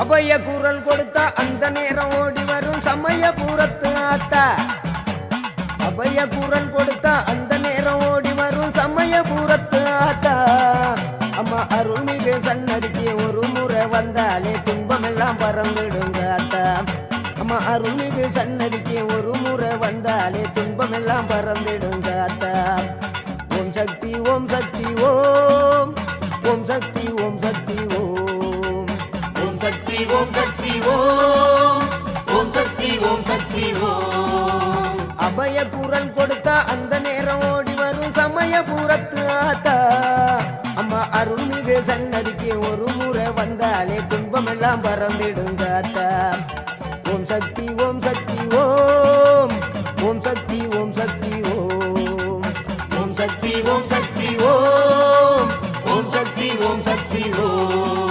அபய குரல் கொடுத்தா அந்த நேரம் ஓடி வரும் சமயபுரத்து ஆத்தா. அபய குரல் கொடுத்தா அந்த நேரம் ஓடி வரும் சமயபுரத்து ஆத்தா. அம்மா அருள்மிகு சன்னதிக்கு ஒரு முறை வந்தாலே துன்பமெல்லாம் பறந்துடுங்க ஆத்தா. அம்மா அருள்மிகு சன்னதிக்கு ஒரு முறை வந்தாலே துன்பமெல்லாம் பறந்துடுங்க ஆத்தா. ஓம் சக்தி ஓம் சக்தி ஓம் ஓம் சக்தி ஓம் சக்தி ஓம் ஓம் சக்தி ஓம் சக்தி ஓம் ஓம் சக்தி ஓம் சக்தி ஓம். அபய குரல் கொடுத்தா அந்த நேரம் ஓடி வரும் சமயபுரத்து ஆத்தா. அம்மா அருள்மிகு சன்னதிக்கு ஒரு முறை வந்தாலே துன்பமெல்லாம் பறந்துடுங்க ஆத்தா.